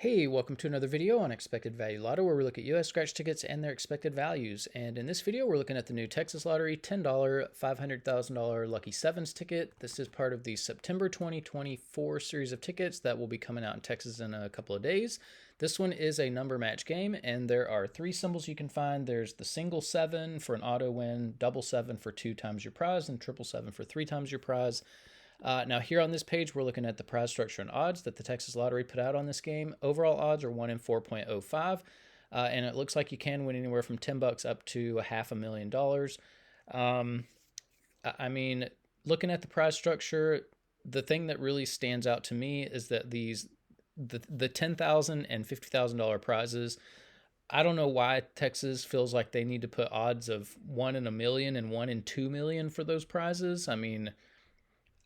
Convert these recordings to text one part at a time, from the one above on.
Hey, welcome to another video on Expected Value Lotto, where we look at US scratch tickets and their expected values. And in this video, we're looking at the new Texas Lottery $10 $500,000 Lucky Sevens ticket. This is part of the September 2024 series of tickets that will be coming out in Texas in a couple of days. This one is a number match game, and there are three symbols you can find. There's the single 7 for an auto win, double 7 for 2 times your prize, and triple 7 for 3 times your prize. Now here on this page, we're looking at the prize structure and odds that the Texas Lottery put out on this game. Overall odds are 1 in 4.05, and it looks like you can win anywhere from $10 up to $500,000. I mean, looking at the prize structure, the thing that really stands out to me is that the $10,000 and $50,000 prizes. I don't know why Texas feels like they need to put odds of 1 in a million and 1 in 2 million for those prizes. I mean,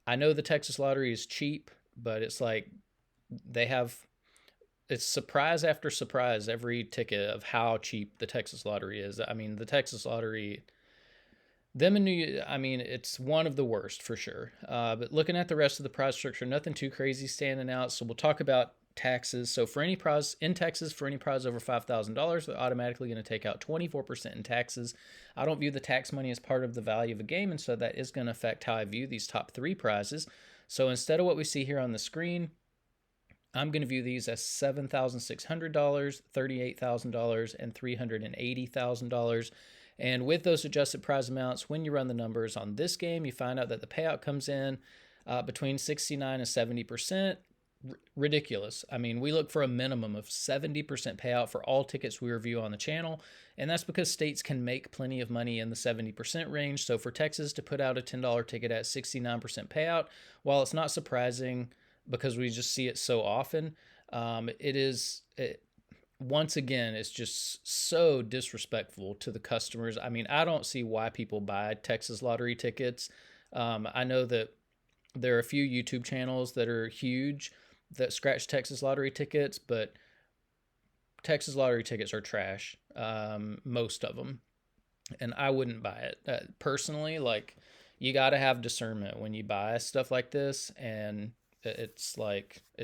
I know the Texas Lottery is cheap, but it's like it's surprise after surprise every ticket of how cheap the Texas Lottery is. I mean, the Texas Lottery, I mean, it's one of the worst for sure. But looking at the rest of the prize structure, nothing too crazy standing out. So we'll talk about taxes. So for any prize in Texas, for any prize over $5,000, they're automatically going to take out 24% in taxes. I don't view the tax money as part of the value of a game, and so that is going to affect how I view these top three prizes. So instead of what we see here on the screen, I'm going to view these as $7,600, $38,000, and $380,000. And with those adjusted prize amounts, when you run the numbers on this game, you find out that the payout comes in between 69 and 70%. Ridiculous. I mean, we look for a minimum of 70% payout for all tickets we review on the channel, and that's because states can make plenty of money in the 70% range. So for Texas to put out a $10 ticket at 69% payout, while it's not surprising because we just see it so often, once again, it's just so disrespectful to the customers. I mean, I don't see why people buy Texas Lottery tickets. I know that there are a few YouTube channels that are huge that scratch Texas Lottery tickets, but Texas Lottery tickets are trash, most of them, and I wouldn't buy it. Personally, like, you got to have discernment when you buy stuff like this, and it's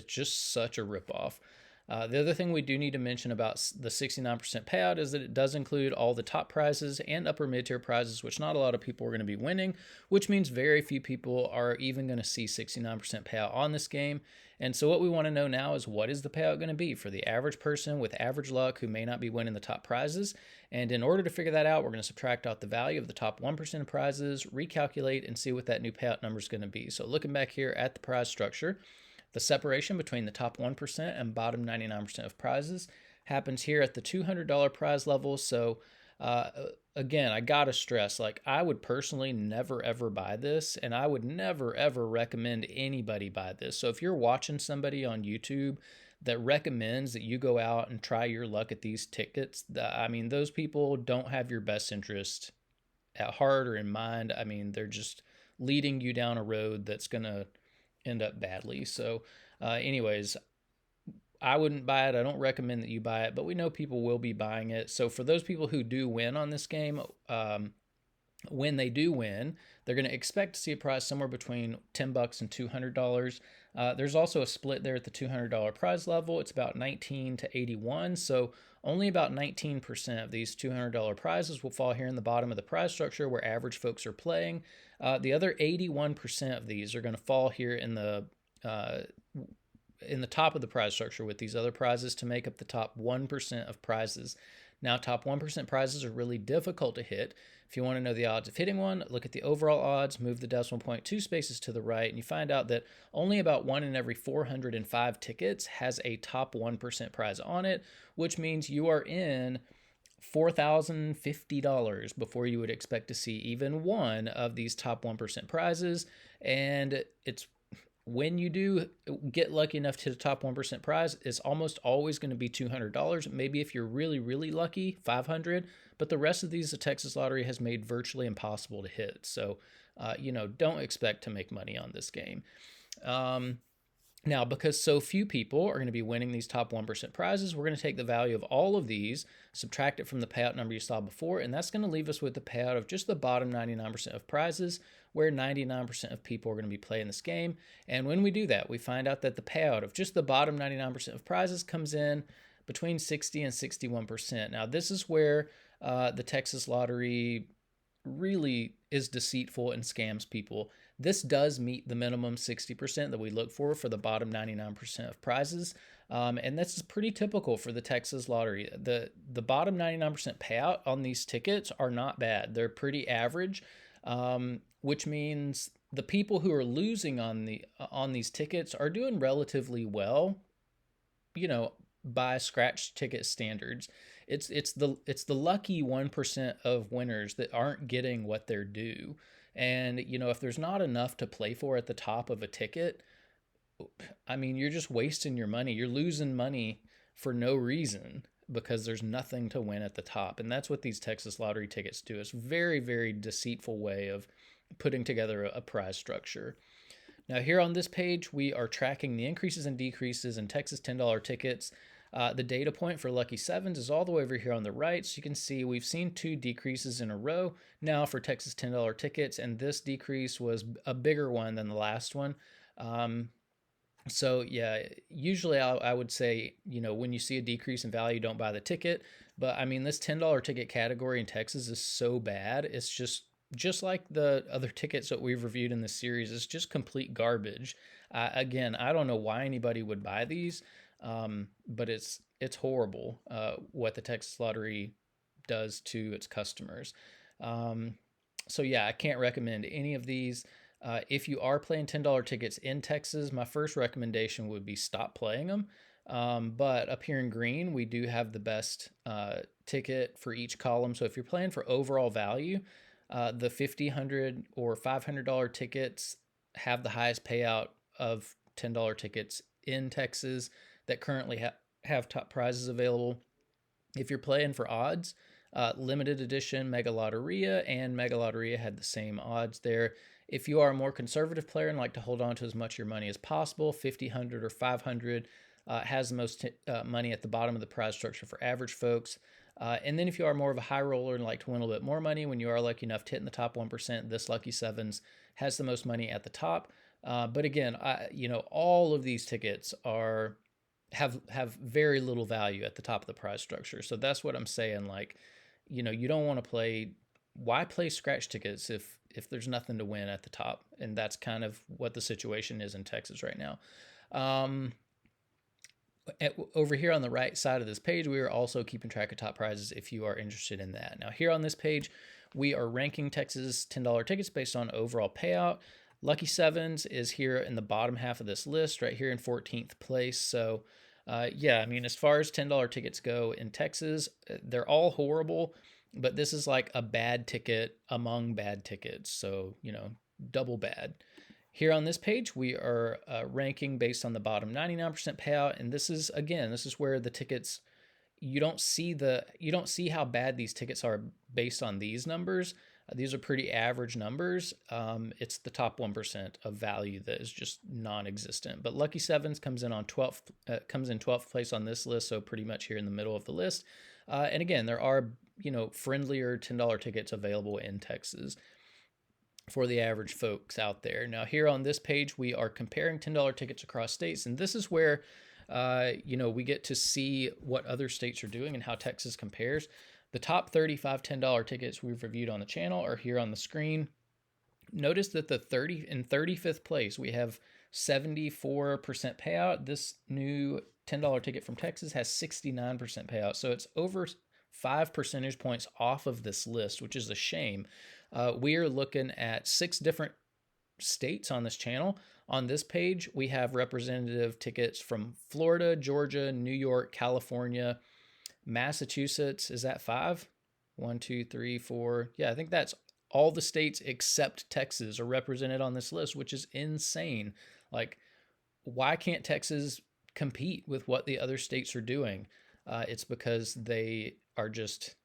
just such a ripoff. The other thing we do need to mention about the 69% payout is that it does include all the top prizes and upper mid-tier prizes, which not a lot of people are going to be winning, which means very few people are even going to see 69% payout on this game. And so what we want to know now is, what is the payout going to be for the average person with average luck who may not be winning the top prizes? And in order to figure that out, we're going to subtract out the value of the top 1% of prizes, recalculate, and see what that new payout number is going to be. So looking back here at the prize structure, the separation between the top 1% and bottom 99% of prizes happens here at the $200 prize level. So again, I gotta stress, like, I would personally never ever buy this, and I would never ever recommend anybody buy this. So if you're watching somebody on YouTube that recommends that you go out and try your luck at these tickets, I mean, those people don't have your best interest at heart or in mind. I mean, they're just leading you down a road that's gonna end up badly. So anyways, I wouldn't buy it. I don't recommend that you buy it, but we know people will be buying it. So for those people who do win on this game, when they do win, they're going to expect to see a prize somewhere between $10 and $200. There's also a split there at the $200 prize level. It's about 19 to 81. So only about 19% of these $200 prizes will fall here in the bottom of the prize structure where average folks are playing. The other 81% of these are going to fall here in the top of the prize structure with these other prizes to make up the top 1% of prizes. Now, top 1% prizes are really difficult to hit. If you want to know the odds of hitting one, look at the overall odds, move the decimal point 2 spaces to the right, and you find out that only about 1 in every 405 tickets has a top 1% prize on it, which means you are in $4,050 before you would expect to see even one of these top 1% prizes. And it's when you do get lucky enough to hit a top 1% prize, it's almost always going to be $200. Maybe if you're really, really lucky, $500. But the rest of these, the Texas Lottery has made virtually impossible to hit. So, don't expect to make money on this game. Now, because so few people are going to be winning these top 1% prizes, we're going to take the value of all of these, subtract it from the payout number you saw before, and that's going to leave us with the payout of just the bottom 99% of prizes, where 99% of people are going to be playing this game. And when we do that, we find out that the payout of just the bottom 99% of prizes comes in between 60 and 61%. Now, this is where the Texas Lottery really is deceitful and scams people. This does meet the minimum 60% that we look for the bottom 99% of prizes. And this is pretty typical for the Texas Lottery. The bottom 99% payout on these tickets are not bad. They're pretty average, which means the people who are losing on these tickets are doing relatively well, you know, by scratch ticket standards. It's the lucky 1% of winners that aren't getting what they're due. And if there's not enough to play for at the top of a ticket, I mean, you're just wasting your money. You're losing money for no reason because there's nothing to win at the top. And that's what these Texas Lottery tickets do. It's a very, very deceitful way of putting together a prize structure. Now, here on this page, we are tracking the increases and decreases in Texas $10 tickets. The data point for Lucky Sevens is all the way over here on the right. So you can see we've seen 2 decreases in a row now for Texas $10 tickets, and this decrease was a bigger one than the last one. So yeah, usually I would say, when you see a decrease in value, don't buy the ticket. But I mean, this $10 ticket category in Texas is so bad. It's just like the other tickets that we've reviewed in this series. It's just complete garbage. Again, I don't know why anybody would buy these. But it's horrible what the Texas Lottery does to its customers. So yeah, I can't recommend any of these. If you are playing $10 tickets in Texas, my first recommendation would be stop playing them. But up here in green, we do have the best ticket for each column. So if you're playing for overall value, the $50, $100, or $500 tickets have the highest payout of $10 tickets in Texas that currently have top prizes available. If you're playing for odds, limited edition Mega Lotteria and Mega Lotteria had the same odds there. If you are a more conservative player and like to hold on to as much of your money as possible, 50, 100, or 500 has the most money at the bottom of the prize structure for average folks. And then if you are more of a high roller and like to win a little bit more money, when you are lucky enough to hit in the top 1%, this Lucky Sevens has the most money at the top. But again, all of these tickets have very little value at the top of the prize structure. So that's what I'm saying. Like, you don't want to play. Why play scratch tickets if there's nothing to win at the top? And that's kind of what the situation is in Texas right now. Over here on the right side of this page, we are also keeping track of top prizes if you are interested in that. Now, here on this page, we are ranking Texas $10 tickets based on overall payout. Lucky Sevens is here in the bottom half of this list, right here in 14th place. So, yeah, I mean, as far as $10 tickets go in Texas, they're all horrible, but this is like a bad ticket among bad tickets. So, double bad. Here on this page, we are ranking based on the bottom 99% payout. And this is where the tickets, you don't see how bad these tickets are based on these numbers. These are pretty average numbers. It's the top 1% of value that is just non-existent. But Lucky Sevens comes in 12th place on this list, so pretty much here in the middle of the list. And again, there are friendlier $10 tickets available in Texas for the average folks out there. Now, here on this page, we are comparing $10 tickets across states, and this is where we get to see what other states are doing and how Texas compares. The top 35 $10 tickets we've reviewed on the channel are here on the screen. Notice that in 35th place, we have 74% payout. This new $10 ticket from Texas has 69% payout. So it's over 5 percentage points off of this list, which is a shame. We are looking at 6 different states on this channel. On this page, we have representative tickets from Florida, Georgia, New York, California, Massachusetts. Is that 5? 1, 2, 3, 4. Yeah, I think that's all the states except Texas are represented on this list, which is insane. Like, why can't Texas compete with what the other states are doing? It's because they are just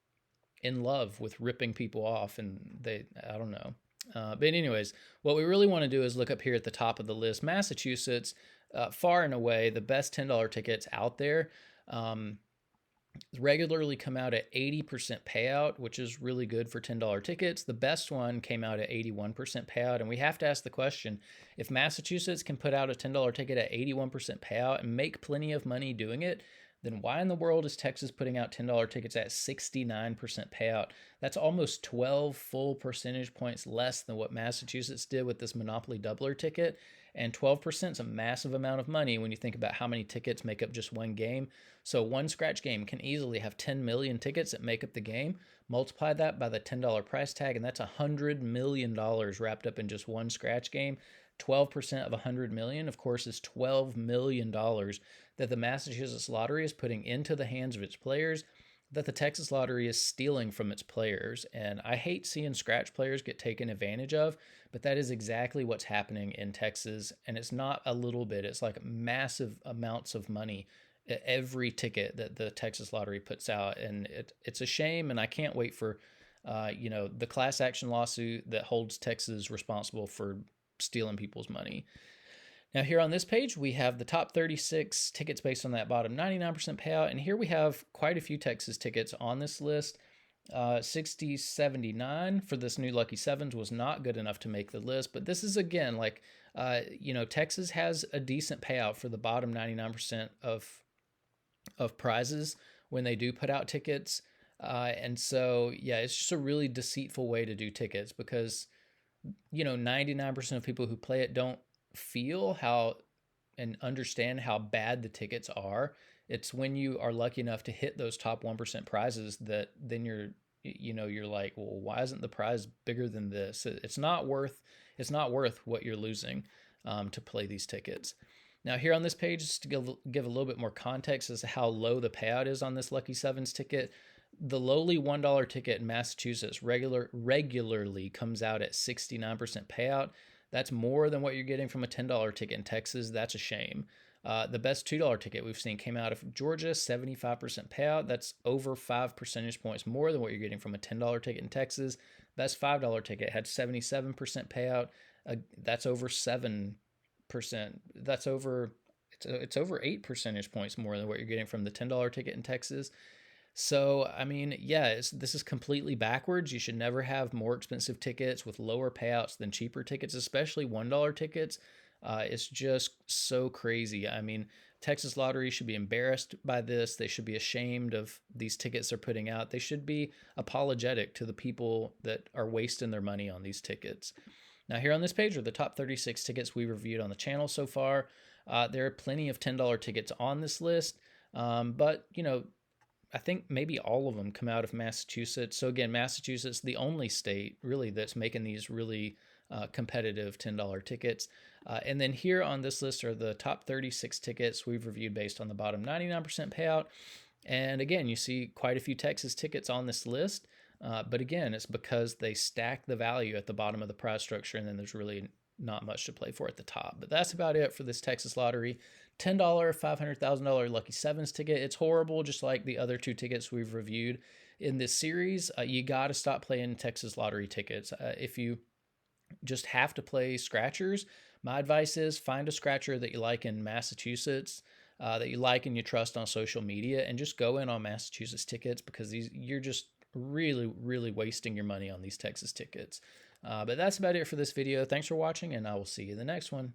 in love with ripping people off, and I don't know. But anyways, what we really want to do is look up here at the top of the list. Massachusetts, far and away the best $10 tickets out there. Um, Regularly come out at 80% payout, which is really good for $10 tickets. The best one came out at 81% payout. And we have to ask the question, if Massachusetts can put out a $10 ticket at 81% payout and make plenty of money doing it, then why in the world is Texas putting out $10 tickets at 69% payout? That's almost 12 full percentage points less than what Massachusetts did with this Monopoly Doubler ticket. And 12% is a massive amount of money when you think about how many tickets make up just one game. So one scratch game can easily have 10 million tickets that make up the game. Multiply that by the $10 price tag, and that's $100 million wrapped up in just one scratch game. 12% of 100 million, of course, is $12 million that the Massachusetts Lottery is putting into the hands of its players, that the Texas Lottery is stealing from its players. And I hate seeing scratch players get taken advantage of, but that is exactly what's happening in Texas. And it's not a little bit, it's like massive amounts of money every ticket that the Texas Lottery puts out. And it's a shame. And I can't wait for, the class action lawsuit that holds Texas responsible for stealing people's money. Now here on this page, we have the top 36 tickets based on that bottom 99% payout. And here we have quite a few Texas tickets on this list. 6079 for this new Lucky Sevens was not good enough to make the list. But this is, again, like, Texas has a decent payout for the bottom 99% of prizes when they do put out tickets. And so, yeah, it's just a really deceitful way to do tickets because, 99% of people who play it don't feel how and understand how bad the tickets are. It's when you are lucky enough to hit those top 1% prizes that then you're like, well, why isn't the prize bigger than this? It's not worth what you're losing to play these tickets. Now here on this page, just to give a little bit more context as to how low the payout is on this Lucky Sevens ticket, the lowly $1 ticket in Massachusetts regularly comes out at 69% payout. That's more than what you're getting from a $10 ticket in Texas. That's a shame. The best $2 ticket we've seen came out of Georgia, 75% payout. That's over 5 percentage points more than what you're getting from a $10 ticket in Texas. Best $5 ticket had 77% payout. That's over 7%. It's over 8 percentage points more than what you're getting from the $10 ticket in Texas. So, I mean, yeah, this is completely backwards. You should never have more expensive tickets with lower payouts than cheaper tickets, especially $1 tickets. It's just so crazy. I mean, Texas Lottery should be embarrassed by this. They should be ashamed of these tickets they're putting out. They should be apologetic to the people that are wasting their money on these tickets. Now, here on this page are the top 36 tickets we reviewed on the channel so far. There are plenty of $10 tickets on this list, but, I think maybe all of them come out of Massachusetts. So again, Massachusetts, the only state really that's making these really competitive $10 tickets. And then here on this list are the top 36 tickets we've reviewed based on the bottom 99% payout. And again, you see quite a few Texas tickets on this list. But again, it's because they stack the value at the bottom of the prize structure, and then there's really not much to play for at the top. But that's about it for this Texas Lottery $10, $500,000 Lucky Sevens ticket. It's horrible, just like the other two tickets we've reviewed in this series. You got to stop playing Texas Lottery tickets. If you just have to play scratchers, my advice is find a scratcher that you like in Massachusetts, that you like and you trust on social media, and just go in on Massachusetts tickets, because you're just really, really wasting your money on these Texas tickets. But that's about it for this video. Thanks for watching, and I will see you in the next one.